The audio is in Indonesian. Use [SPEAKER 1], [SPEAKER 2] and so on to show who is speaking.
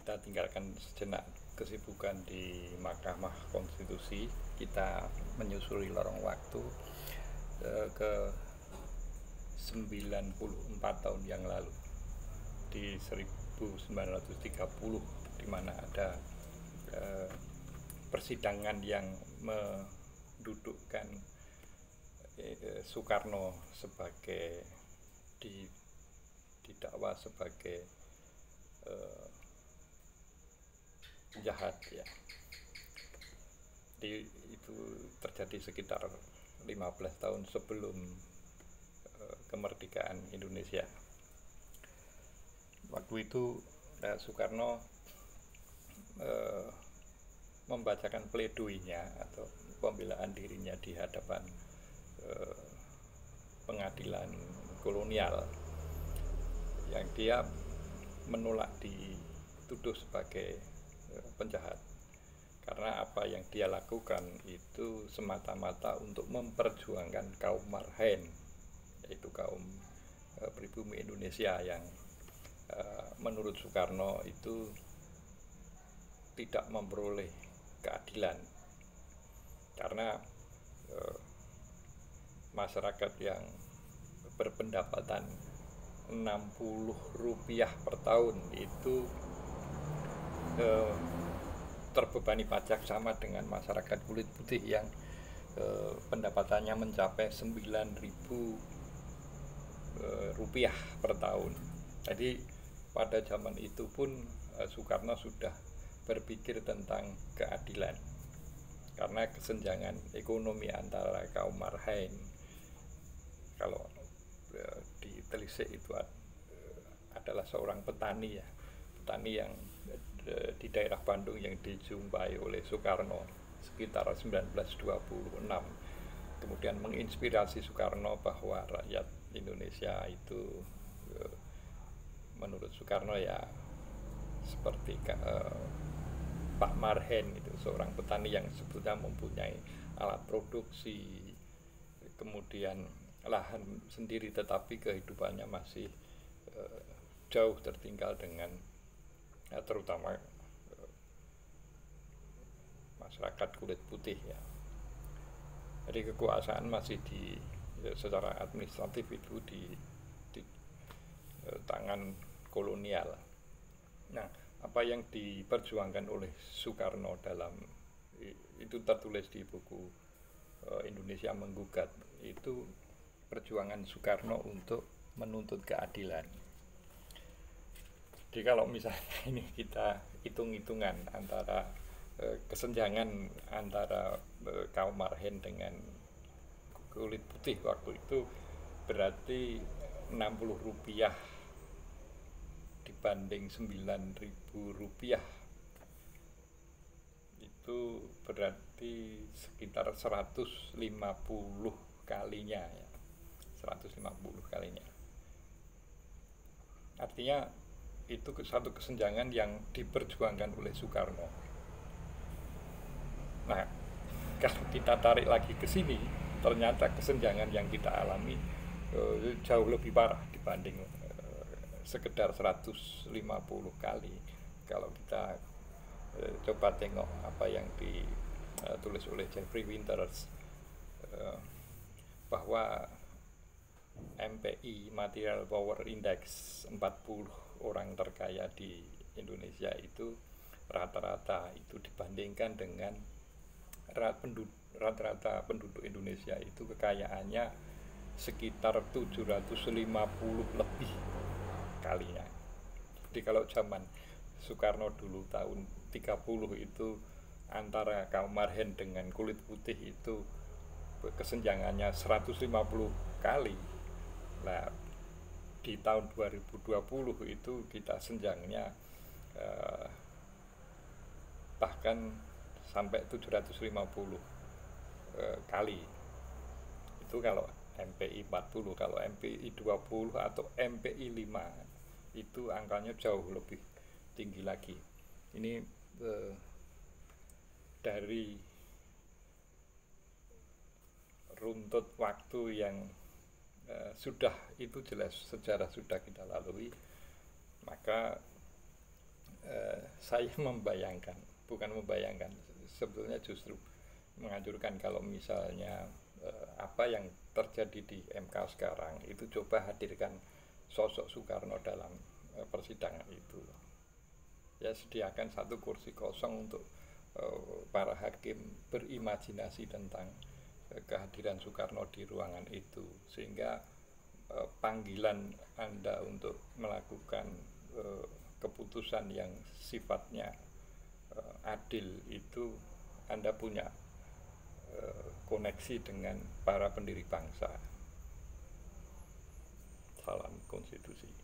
[SPEAKER 1] kita tinggalkan sejenak kesibukan di Mahkamah Konstitusi. Kita menyusuri lorong waktu ke 94 tahun yang lalu, di 1930, di mana ada persidangan yang mendudukkan Soekarno sebagai didakwa sebagai penjahat, ya. Itu terjadi sekitar 15 tahun sebelum kemerdekaan Indonesia. Waktu itu Soekarno membacakan pledoinya atau pembelaan dirinya di hadapan pengadilan kolonial, yang dia menolak dituduh sebagai penjahat karena apa yang dia lakukan itu semata-mata untuk memperjuangkan kaum marhen, yaitu kaum pribumi Indonesia yang menurut Soekarno itu tidak memperoleh keadilan karena masyarakat yang berpendapatan Rp60 per tahun itu terbebani pajak sama dengan masyarakat kulit putih yang pendapatannya mencapai Rp9.000 per tahun. Jadi pada zaman itu pun Soekarno sudah berpikir tentang keadilan karena kesenjangan ekonomi antara kaum marhen, kalau di Telisik itu adalah seorang petani, ya, petani yang di daerah Bandung yang dijumpai oleh Soekarno sekitar 1926, kemudian menginspirasi Soekarno bahwa rakyat Indonesia itu menurut Soekarno ya seperti Pak Marhen, itu seorang petani yang sebetulnya mempunyai alat produksi, kemudian lahan sendiri, tetapi kehidupannya masih jauh tertinggal dengan terutama masyarakat kulit putih, ya. Jadi kekuasaan masih secara administratif itu di tangan kolonial. Nah, apa yang diperjuangkan oleh Soekarno dalam itu tertulis di buku Indonesia Menggugat, itu perjuangan Soekarno untuk menuntut keadilan. Jadi kalau misalnya ini kita hitung-hitungan antara kesenjangan antara kaum marhen dengan kulit putih waktu itu, berarti Rp60 dibanding Rp9.000, itu berarti sekitar 150 kalinya, ya. 150 kalinya. Artinya itu satu kesenjangan yang diperjuangkan oleh Soekarno. Nah, kalau kita tarik lagi ke sini, ternyata kesenjangan yang kita alami jauh lebih parah dibanding sekedar 150 kali. Kalau kita coba tengok apa yang ditulis oleh Jeffrey Winters, bahwa MPI (Material Power Index) 40 orang terkaya di Indonesia itu rata-rata itu dibandingkan dengan rata-rata penduduk Indonesia itu kekayaannya sekitar 750 lebih kalinya. Jadi kalau zaman Soekarno dulu tahun 30 itu antara kaum marhen dengan kulit putih itu kesenjangannya 150 kali. Nah, di tahun 2020 itu kita senjangnya bahkan sampai 750 kali. Itu kalau MPI 40, kalau MPI 20 atau MPI 5 itu angkanya jauh lebih tinggi lagi. Ini dari runtut waktu yang sudah itu jelas sejarah sudah kita lalui, maka saya membayangkan, bukan membayangkan, sebetulnya justru menganjurkan kalau misalnya apa yang terjadi di MK sekarang itu coba hadirkan sosok Soekarno dalam persidangan itu. Ya sediakan satu kursi kosong untuk para hakim berimajinasi tentang kehadiran Soekarno di ruangan itu, sehingga panggilan Anda untuk melakukan keputusan yang sifatnya adil itu Anda punya koneksi dengan para pendiri bangsa. Salam konstitusi.